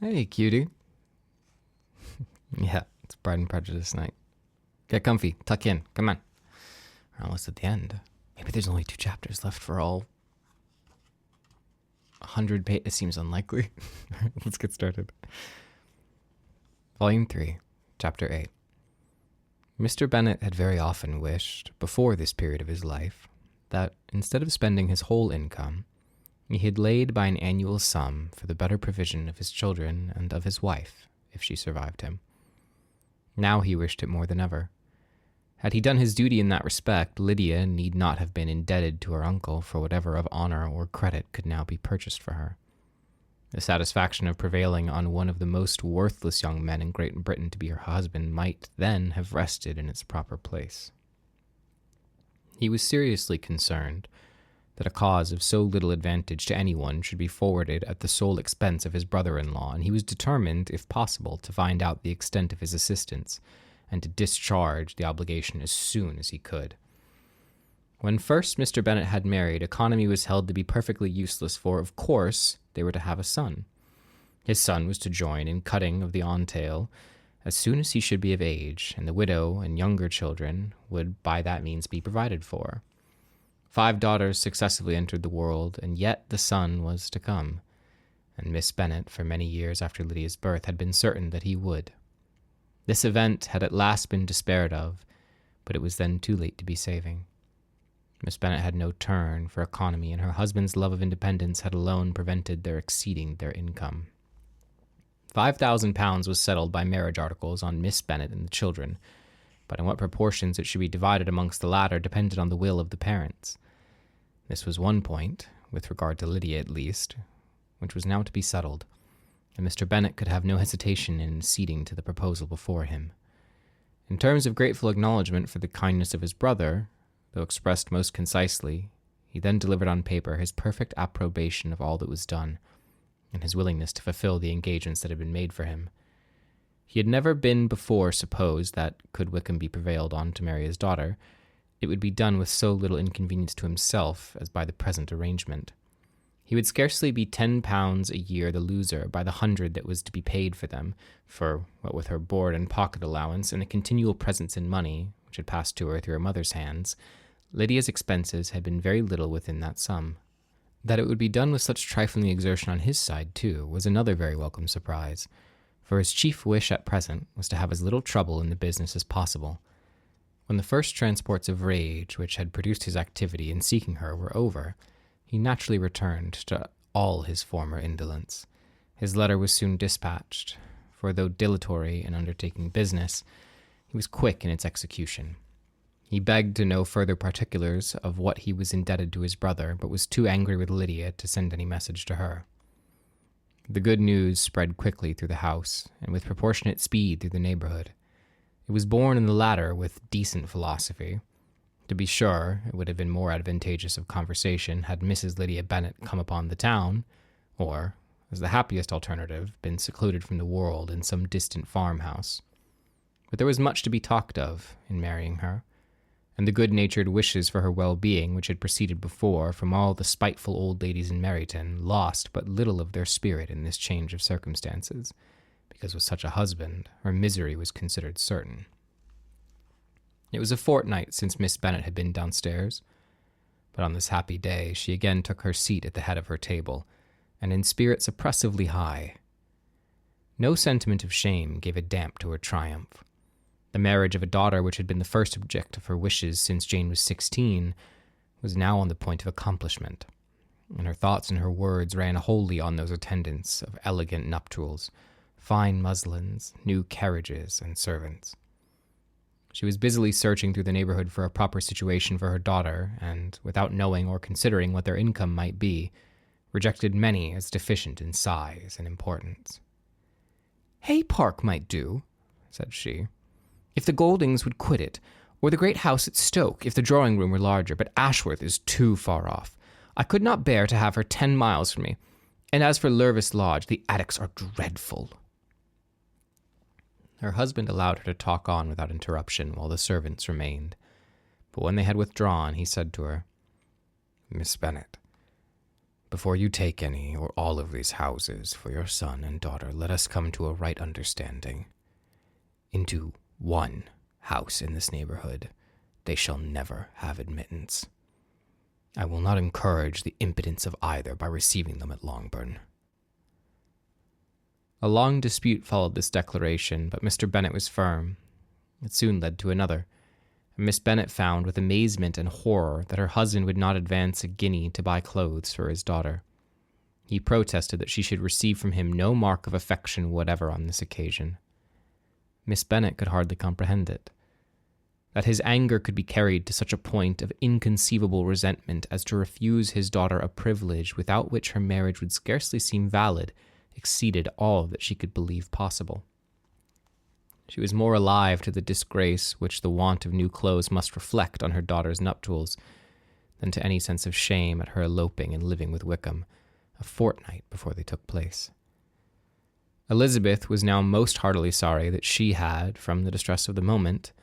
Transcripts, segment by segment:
Hey, cutie. Yeah, it's Pride and Prejudice night. Get comfy, tuck in, come on. We're almost at the end. Maybe there's only 2 chapters left for all 100 pages. It seems unlikely. Let's get started. Volume 3, Chapter 8. Mr. Bennet had very often wished, before this period of his life, that instead of spending his whole income, he had laid by an annual sum for the better provision of his children and of his wife, if she survived him. Now he wished it more than ever. Had he done his duty in that respect, Lydia need not have been indebted to her uncle for whatever of honor or credit could now be purchased for her. The satisfaction of prevailing on one of the most worthless young men in Great Britain to be her husband might then have rested in its proper place. He was seriously concerned that a cause of so little advantage to anyone should be forwarded at the sole expense of his brother-in-law, and he was determined, if possible, to find out the extent of his assistance, and to discharge the obligation as soon as he could. When first Mr. Bennet had married, economy was held to be perfectly useless, for, of course, they were to have a son. His son was to join in cutting of the entail as soon as he should be of age, and the widow and younger children would by that means be provided for. 5 daughters successively entered the world, and yet the son was to come, and Miss Bennet, for many years after Lydia's birth, had been certain that he would. This event had at last been despaired of, but it was then too late to be saving. Miss Bennet had no turn for economy, and her husband's love of independence had alone prevented their exceeding their income. £5,000 was settled by marriage articles on Miss Bennet and the children, but in what proportions it should be divided amongst the latter depended on the will of the parents. This was one point, with regard to Lydia at least, which was now to be settled, and Mr. Bennet could have no hesitation in acceding to the proposal before him. In terms of grateful acknowledgment for the kindness of his brother, though expressed most concisely, he then delivered on paper his perfect approbation of all that was done, and his willingness to fulfill the engagements that had been made for him. He had never been before supposed that, could Wickham be prevailed on to marry his daughter, it would be done with so little inconvenience to himself as by the present arrangement. He would scarcely be £10 a year the loser by the 100 that was to be paid for them, for, what with her board and pocket allowance, and the continual presents in money, which had passed to her through her mother's hands, Lydia's expenses had been very little within that sum. That it would be done with such trifling exertion on his side, too, was another very welcome surprise, for his chief wish at present was to have as little trouble in the business as possible. When the first transports of rage which had produced his activity in seeking her were over, he naturally returned to all his former indolence. His letter was soon dispatched, for though dilatory in undertaking business, he was quick in its execution. He begged to know further particulars of what he was indebted to his brother, but was too angry with Lydia to send any message to her. The good news spread quickly through the house, and with proportionate speed through the neighborhood. It was borne in the latter with decent philosophy. To be sure, it would have been more advantageous of conversation had Mrs. Lydia Bennet come upon the town, or, as the happiest alternative, been secluded from the world in some distant farmhouse. But there was much to be talked of in marrying her, and the good-natured wishes for her well-being which had proceeded before from all the spiteful old ladies in Meryton lost but little of their spirit in this change of circumstances, because with such a husband her misery was considered certain. It was a fortnight since Miss Bennet had been downstairs, but on this happy day she again took her seat at the head of her table, and in spirits oppressively high. No sentiment of shame gave a damp to her triumph. The marriage of a daughter, which had been the first object of her wishes since Jane was 16, was now on the point of accomplishment, and her thoughts and her words ran wholly on those attendants of elegant nuptials, fine muslins, new carriages, and servants. She was busily searching through the neighborhood for a proper situation for her daughter, and, without knowing or considering what their income might be, rejected many as deficient in size and importance. "Hay Park might do," said she, "if the Goldings would quit it, or the great house at Stoke, if the drawing-room were larger, but Ashworth is too far off. I could not bear to have her 10 miles from me, and as for Lurvis Lodge, the attics are dreadful." Her husband allowed her to talk on without interruption while the servants remained, but when they had withdrawn, he said to her, "Miss Bennet, before you take any or all of these houses for your son and daughter, let us come to a right understanding. Into one house in this neighborhood they shall never have admittance. I will not encourage the impudence of either by receiving them at Longbourn." A long dispute followed this declaration, but Mr. Bennet was firm. It soon led to another, and Miss Bennet found with amazement and horror that her husband would not advance a guinea to buy clothes for his daughter. He protested that she should receive from him no mark of affection whatever on this occasion. Miss Bennet could hardly comprehend it. That his anger could be carried to such a point of inconceivable resentment as to refuse his daughter a privilege without which her marriage would scarcely seem valid exceeded all that she could believe possible. She was more alive to the disgrace which the want of new clothes must reflect on her daughter's nuptials than to any sense of shame at her eloping and living with Wickham a fortnight before they took place. Elizabeth was now most heartily sorry that she had, from the distress of the moment,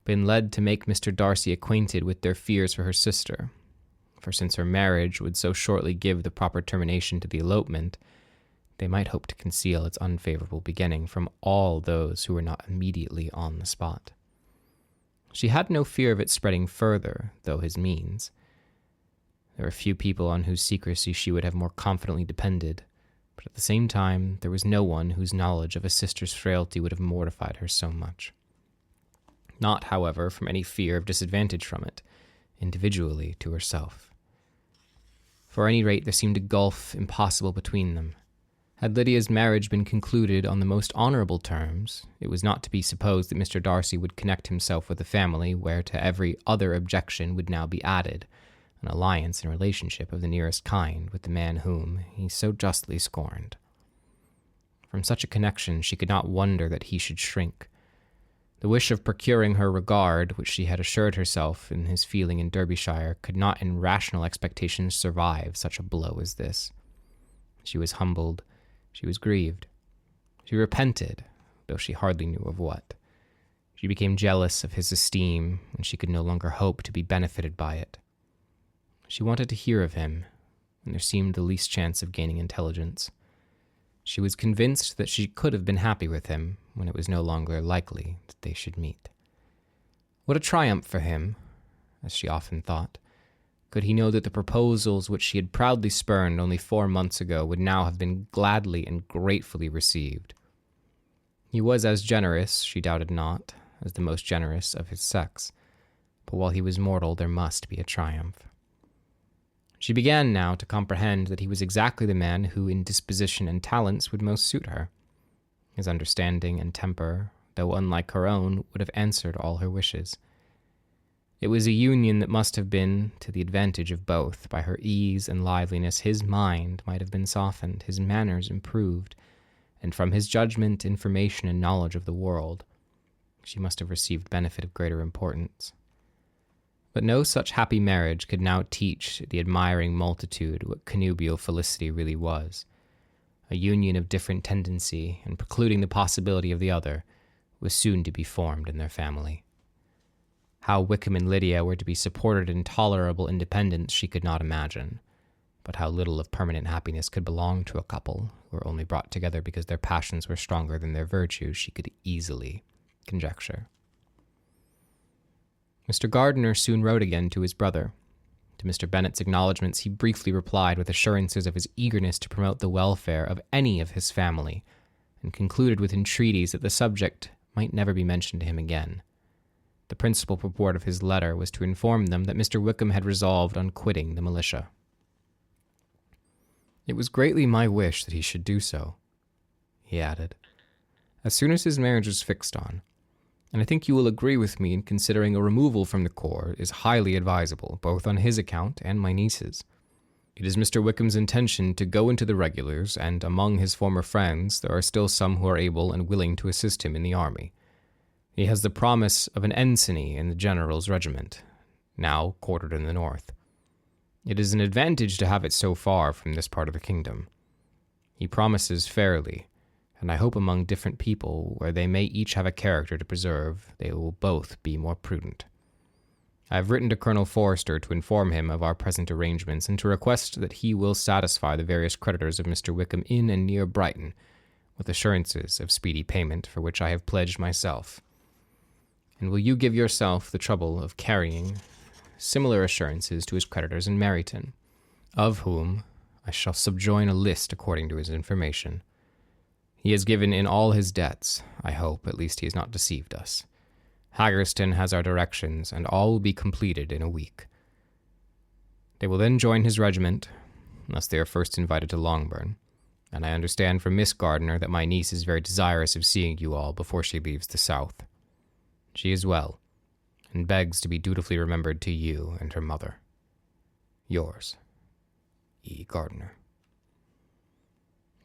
been led to make Mr. Darcy acquainted with their fears for her sister, for since her marriage would so shortly give the proper termination to the elopement, they might hope to conceal its unfavorable beginning from all those who were not immediately on the spot. She had no fear of it spreading further, though his means. There were few people on whose secrecy she would have more confidently depended, but at the same time there was no one whose knowledge of a sister's frailty would have mortified her so much. Not, however, from any fear of disadvantage from it, individually to herself. For at any rate there seemed a gulf impossible between them. Had Lydia's marriage been concluded on the most honorable terms, it was not to be supposed that Mr. Darcy would connect himself with a family where to every other objection would now be added an alliance and relationship of the nearest kind with the man whom he so justly scorned. From such a connection she could not wonder that he should shrink. The wish of procuring her regard, which she had assured herself in his feeling in Derbyshire, could not in rational expectations survive such a blow as this. She was humbled. She was grieved. She repented, though she hardly knew of what. She became jealous of his esteem, and she could no longer hope to be benefited by it. She wanted to hear of him, and there seemed the least chance of gaining intelligence. She was convinced that she could have been happy with him when it was no longer likely that they should meet. What a triumph for him, as she often thought, could he know that the proposals which she had proudly spurned only 4 months ago would now have been gladly and gratefully received. He was as generous, she doubted not, as the most generous of his sex, but while he was mortal there must be a triumph. She began now to comprehend that he was exactly the man who in disposition and talents would most suit her. His understanding and temper, though unlike her own, would have answered all her wishes. It was a union that must have been to the advantage of both. By her ease and liveliness his mind might have been softened, his manners improved, and from his judgment, information, and knowledge of the world, she must have received benefit of greater importance. But no such happy marriage could now teach the admiring multitude what connubial felicity really was. A union of different tendency, and precluding the possibility of the other, was soon to be formed in their family. How Wickham and Lydia were to be supported in tolerable independence she could not imagine, but how little of permanent happiness could belong to a couple who were only brought together because their passions were stronger than their virtues she could easily conjecture. Mr. Gardiner soon wrote again to his brother. To Mr. Bennet's acknowledgments he briefly replied with assurances of his eagerness to promote the welfare of any of his family, and concluded with entreaties that the subject might never be mentioned to him again. The principal purport of his letter was to inform them that Mr. Wickham had resolved on quitting the militia. "It was greatly my wish that he should do so," he added, "as soon as his marriage was fixed on, and I think you will agree with me in considering a removal from the corps is highly advisable, both on his account and my niece's. It is Mr. Wickham's intention to go into the regulars, and among his former friends there are still some who are able and willing to assist him in the army. He has the promise of an ensigny in the general's regiment, now quartered in the north. It is an advantage to have it so far from this part of the kingdom. He promises fairly, and I hope among different people, where they may each have a character to preserve, they will both be more prudent. I have written to Colonel Forrester to inform him of our present arrangements and to request that he will satisfy the various creditors of Mr. Wickham in and near Brighton with assurances of speedy payment, for which I have pledged myself. And will you give yourself the trouble of carrying similar assurances to his creditors in Meryton, of whom I shall subjoin a list according to his information. He has given in all his debts. I hope, at least, he has not deceived us. Haggerston has our directions, and all will be completed in a week. They will then join his regiment, unless they are first invited to Longbourn, and I understand from Miss Gardiner that my niece is very desirous of seeing you all before she leaves the south. She is well, and begs to be dutifully remembered to you and her mother. Yours, E. Gardiner.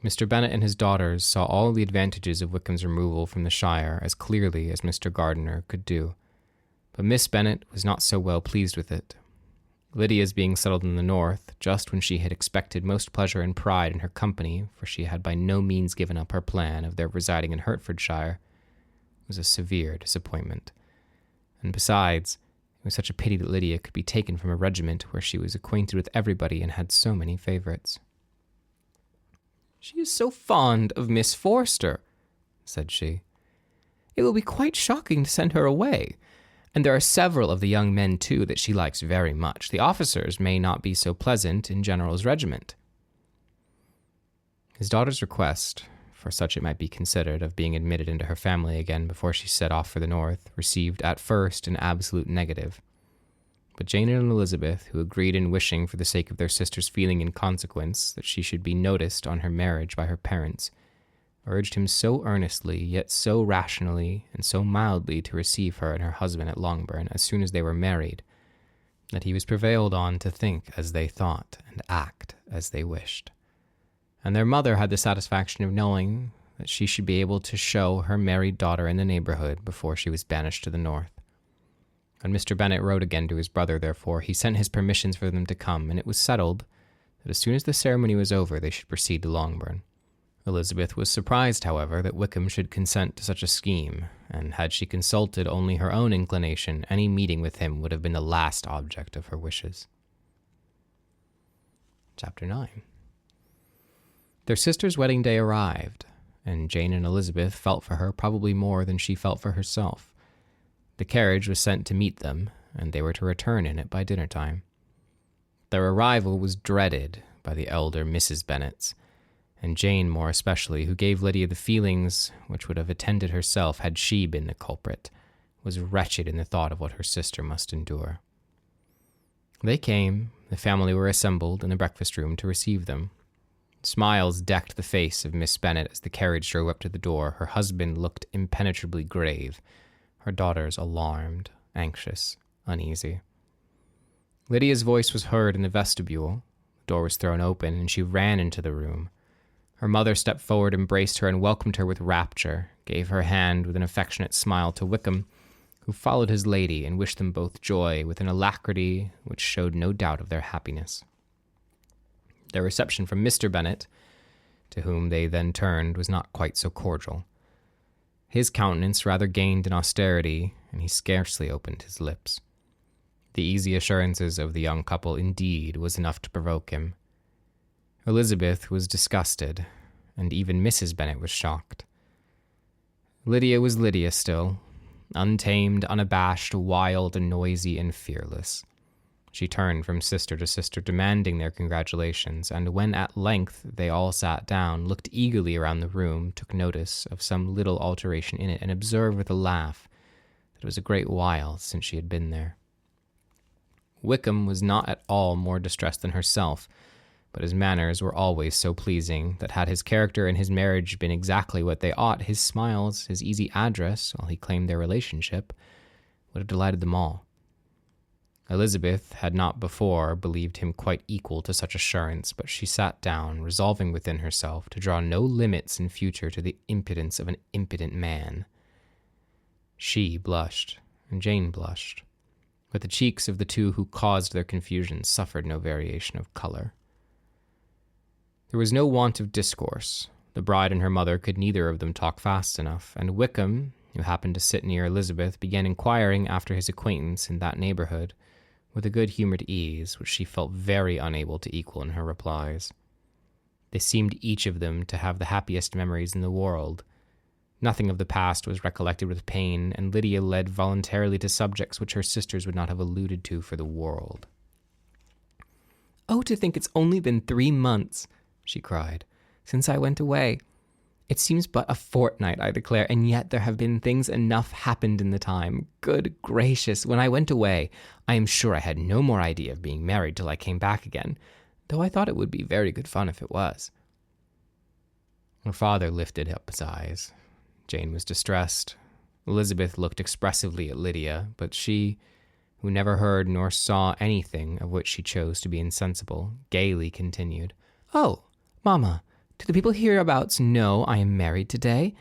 Mr. Bennet and his daughters saw all the advantages of Wickham's removal from the shire as clearly as Mr. Gardiner could do, but Miss Bennet was not so well pleased with it. Lydia's being settled in the north, just when she had expected most pleasure and pride in her company, for she had by no means given up her plan of their residing in Hertfordshire, was a severe disappointment. And besides, it was such a pity that Lydia could be taken from a regiment where she was acquainted with everybody and had so many favourites. "She is so fond of Miss Forster," said she. "It will be quite shocking to send her away. And there are several of the young men, too, that she likes very much. The officers may not be so pleasant in General's regiment." His daughter's request, for such it might be considered, of being admitted into her family again before she set off for the north, received at first an absolute negative. But Jane and Elizabeth, who agreed in wishing, for the sake of their sister's feeling in consequence, that she should be noticed on her marriage by her parents, urged him so earnestly, yet so rationally and so mildly to receive her and her husband at Longbourn as soon as they were married, that he was prevailed on to think as they thought and act as they wished. And their mother had the satisfaction of knowing that she should be able to show her married daughter in the neighbourhood before she was banished to the north. When Mr. Bennet wrote again to his brother, therefore, he sent his permissions for them to come, and it was settled that as soon as the ceremony was over they should proceed to Longbourn. Elizabeth was surprised, however, that Wickham should consent to such a scheme, and had she consulted only her own inclination, any meeting with him would have been the last object of her wishes. Chapter 9. Their sister's wedding day arrived, and Jane and Elizabeth felt for her probably more than she felt for herself. The carriage was sent to meet them, and they were to return in it by dinner time. Their arrival was dreaded by the elder Mrs. Bennets, and Jane more especially, who gave Lydia the feelings which would have attended herself had she been the culprit, was wretched in the thought of what her sister must endure. They came, the family were assembled in the breakfast-room to receive them. Smiles decked the face of Miss Bennet as the carriage drove up to the door. Her husband looked impenetrably grave, her daughters alarmed, anxious, uneasy. Lydia's voice was heard in the vestibule. The door was thrown open, and she ran into the room. Her mother stepped forward, embraced her, and welcomed her with rapture, gave her hand with an affectionate smile to Wickham, who followed his lady and wished them both joy with an alacrity which showed no doubt of their happiness. Their reception from Mr. Bennet, to whom they then turned, was not quite so cordial. His countenance rather gained in austerity, and he scarcely opened his lips. The easy assurances of the young couple, indeed, was enough to provoke him. Elizabeth was disgusted, and even Mrs. Bennet was shocked. Lydia was Lydia still, untamed, unabashed, wild, and noisy, and fearless. She turned from sister to sister, demanding their congratulations, and when at length they all sat down, looked eagerly around the room, took notice of some little alteration in it, and observed with a laugh that it was a great while since she had been there. Wickham was not at all more distressed than herself, but his manners were always so pleasing that had his character and his marriage been exactly what they ought, his smiles, his easy address, while he claimed their relationship, would have delighted them all. Elizabeth had not before believed him quite equal to such assurance, but she sat down, resolving within herself to draw no limits in future to the impudence of an impudent man. She blushed, and Jane blushed, but the cheeks of the two who caused their confusion suffered no variation of color. There was no want of discourse. The bride and her mother could neither of them talk fast enough, and Wickham, who happened to sit near Elizabeth, began inquiring after his acquaintance in that neighborhood, with a good-humored ease which she felt very unable to equal in her replies. They seemed each of them to have the happiest memories in the world. Nothing of the past was recollected with pain, and Lydia led voluntarily to subjects which her sisters would not have alluded to for the world. "Oh, to think it's only been 3 months," she cried, "since I went away. It seems but a fortnight, I declare, and yet there have been things enough happened in the time. Good gracious, when I went away, I am sure I had no more idea of being married till I came back again, though I thought it would be very good fun if it was." Her father lifted up his eyes. Jane was distressed. Elizabeth looked expressively at Lydia, but she, who never heard nor saw anything of which she chose to be insensible, gaily continued, "Oh, Mamma, do the people hereabouts know I am married today?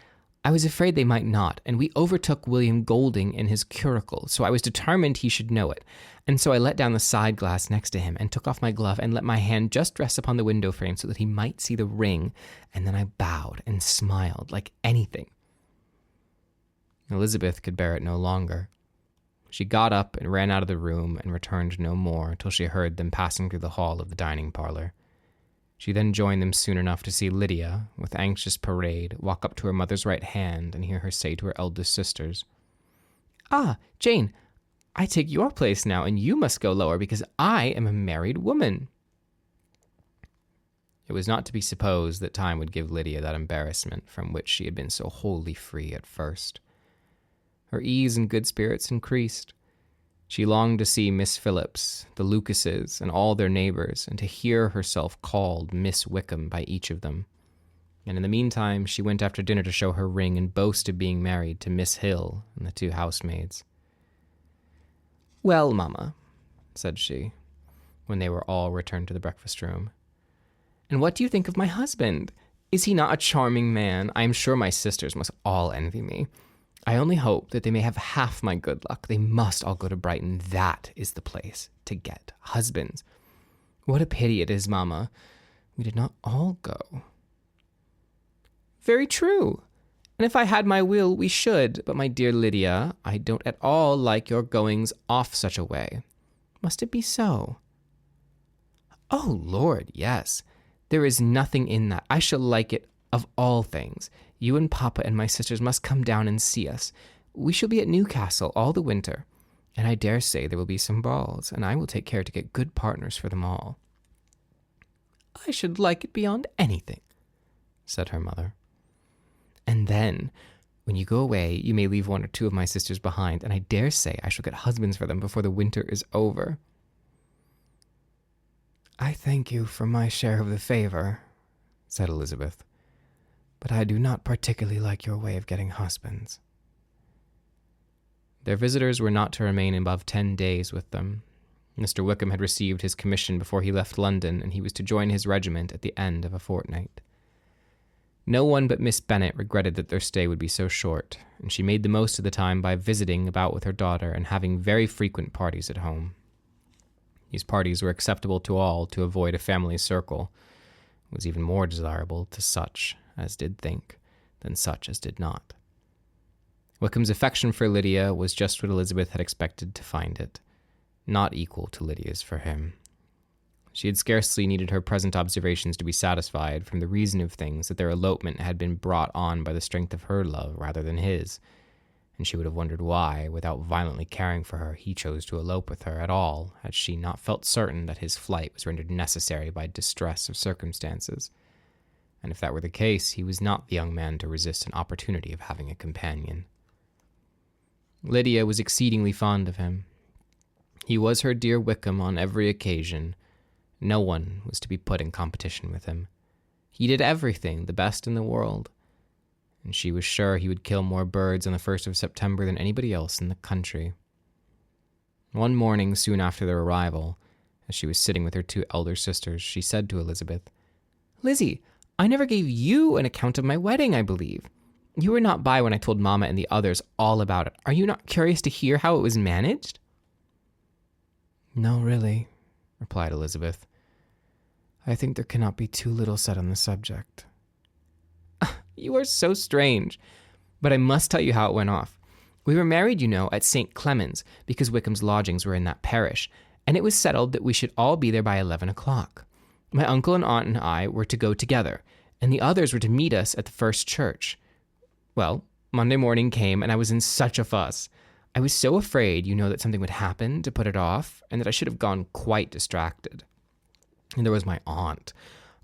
I was afraid they might not, and we overtook William Golding in his curricle, so I was determined he should know it. And so I let down the side glass next to him and took off my glove and let my hand just rest upon the window frame so that he might see the ring, and then I bowed and smiled like anything." Elizabeth could bear it no longer. She got up and ran out of the room and returned no more till she heard them passing through the hall of the dining parlor. She then joined them soon enough to see Lydia, with anxious parade, walk up to her mother's right hand and hear her say to her eldest sisters, "Ah, Jane, I take your place now, and you must go lower because I am a married woman." It was not to be supposed that time would give Lydia that embarrassment from which she had been so wholly free at first. Her ease and good spirits increased. She longed to see Miss Phillips, the Lucases, and all their neighbors, and to hear herself called Miss Wickham by each of them. And in the meantime, she went after dinner to show her ring and boast of being married to Miss Hill and the 2 housemaids. "Well, Mamma," said she, when they were all returned to the breakfast room, "and what do you think of my husband? Is he not a charming man? I am sure my sisters must all envy me. I only hope that they may have half my good luck. They must all go to Brighton. That is the place to get husbands. What a pity it is, Mamma, we did not all go." "Very true. And if I had my will, we should. But, my dear Lydia, I don't at all like your goings off such a way. Must it be so?" "Oh, Lord, yes. There is nothing in that. I shall like it of all things. You and Papa and my sisters must come down and see us. We shall be at Newcastle all the winter, and I dare say there will be some balls, and I will take care to get good partners for them all." "I should like it beyond anything," said her mother. "And then, when you go away, you may leave 1 or 2 of my sisters behind, and I dare say I shall get husbands for them before the winter is over." "I thank you for my share of the favor," said Elizabeth, "but I do not particularly like your way of getting husbands." Their visitors were not to remain above 10 days with them. Mr. Wickham had received his commission before he left London, and he was to join his regiment at the end of a fortnight. No one but Miss Bennet regretted that their stay would be so short, and she made the most of the time by visiting about with her daughter and having very frequent parties at home. These parties were acceptable to all to avoid a family circle. It was even more desirable to such as did think than such as did not. Wickham's affection for Lydia was just what Elizabeth had expected to find it, not equal to Lydia's for him. She had scarcely needed her present observations to be satisfied, from the reason of things, that their elopement had been brought on by the strength of her love rather than his, and she would have wondered why, without violently caring for her, he chose to elope with her at all, had she not felt certain that his flight was rendered necessary by distress of circumstances. And if that were the case, he was not the young man to resist an opportunity of having a companion. Lydia was exceedingly fond of him. He was her dear Wickham on every occasion. No one was to be put in competition with him. He did everything the best in the world, and she was sure he would kill more birds on the 1st of September than anybody else in the country. One morning, soon after their arrival, as she was sitting with her 2 elder sisters, she said to Elizabeth, "Lizzie, I never gave you an account of my wedding, I believe. You were not by when I told Mamma and the others all about it. Are you not curious to hear how it was managed?" "No, really," replied Elizabeth. "I think there cannot be too little said on the subject." "You are so strange. But I must tell you how it went off. We were married, at St. Clement's because Wickham's lodgings were in that parish, and it was settled that we should all be there by 11 o'clock. My uncle and aunt and I were to go together, and the others were to meet us at the first church. Well, Monday morning came, and I was in such a fuss. I was so afraid, that something would happen to put it off, and that I should have gone quite distracted. And there was my aunt.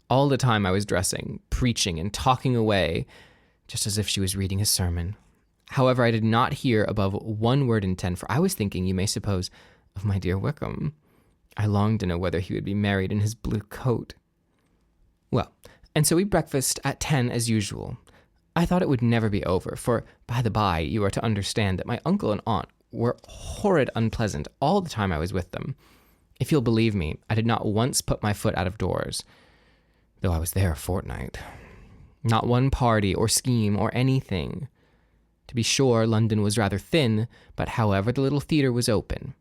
All the time I was dressing, preaching, and talking away, just as if she was reading a sermon. However, I did not hear above 1 word in 10, for I was thinking, you may suppose, of my dear Wickham. I longed to know whether he would be married in his blue coat. Well, and so we breakfast at 10 as usual. I thought it would never be over, for, by the by, you are to understand that my uncle and aunt were horrid unpleasant all the time I was with them. If you'll believe me, I did not once put my foot out of doors, though I was there a fortnight. Not one party or scheme or anything. To be sure, London was rather thin, but however, the little theatre was open.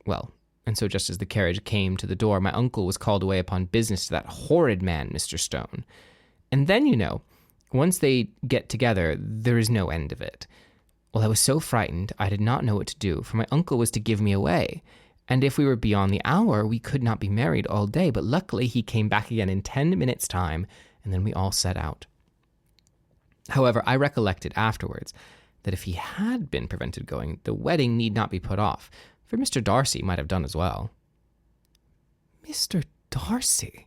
Well, and so just as the carriage came to the door, my uncle was called away upon business to that horrid man, Mr. Stone. And then, once they get together, there is no end of it. Well, I was so frightened, I did not know what to do, for my uncle was to give me away. And if we were beyond the hour, we could not be married all day, but luckily he came back again in 10 minutes' time, and then we all set out. However, I recollected afterwards that if he had been prevented going, the wedding need not be put off, for Mr. Darcy might have done as well. Mr. Darcy?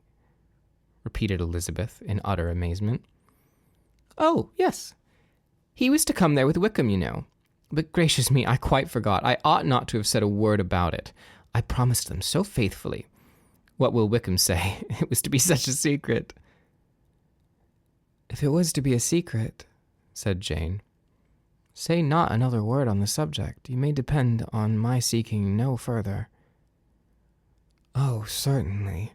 Repeated Elizabeth in utter amazement. Oh, yes. He was to come there with Wickham, But gracious me, I quite forgot. I ought not to have said a word about it. I promised them so faithfully. What will Wickham say? It was to be such a secret. If it was to be a secret, said Jane, say not another word on the subject. You may depend on my seeking no further. Oh, certainly,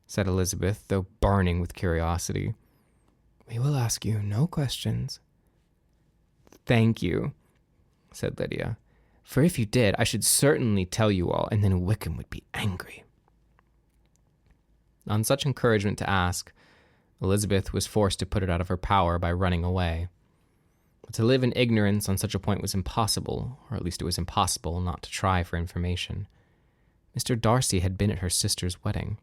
said Elizabeth, though burning with curiosity. We will ask you no questions. Thank you, said Lydia, for if you did, I should certainly tell you all, and then Wickham would be angry. On such encouragement to ask, Elizabeth was forced to put it out of her power by running away. But to live in ignorance on such a point was impossible, or at least it was impossible not to try for information. Mr. Darcy had been at her sister's wedding.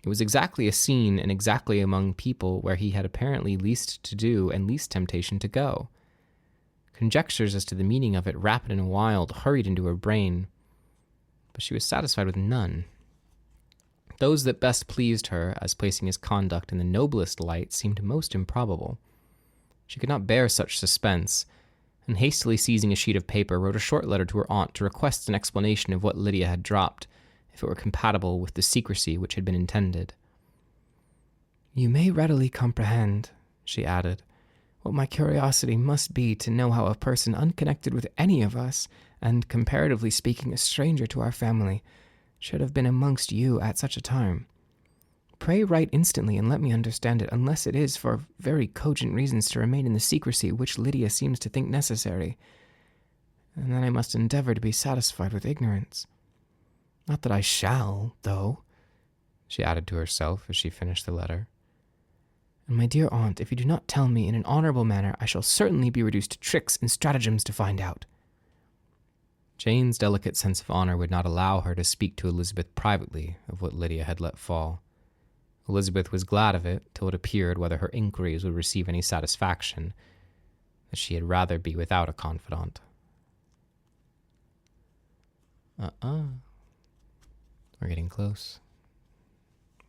It was exactly a scene and exactly among people where he had apparently least to do and least temptation to go. Conjectures as to the meaning of it, rapid and wild, hurried into her brain, but she was satisfied with none. Those that best pleased her, as placing his conduct in the noblest light, seemed most improbable. She could not bear such suspense, and hastily seizing a sheet of paper, wrote a short letter to her aunt to request an explanation of what Lydia had dropped, if it were compatible with the secrecy which had been intended. You may readily comprehend, she added, what my curiosity must be to know how a person unconnected with any of us, and comparatively speaking a stranger to our family, should have been amongst you at such a time. Pray write instantly and let me understand it, unless it is for very cogent reasons to remain in the secrecy which Lydia seems to think necessary, and then I must endeavor to be satisfied with ignorance. Not that I shall, though, she added to herself as she finished the letter. And my dear aunt, if you do not tell me in an honorable manner, I shall certainly be reduced to tricks and stratagems to find out. Jane's delicate sense of honor would not allow her to speak to Elizabeth privately of what Lydia had let fall. Elizabeth was glad of it till it appeared, whether her inquiries would receive any satisfaction, that she had rather be without a confidant. We're getting close.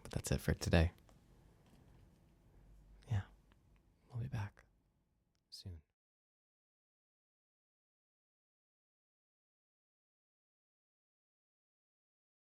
But that's it for today. Yeah, we'll be back soon.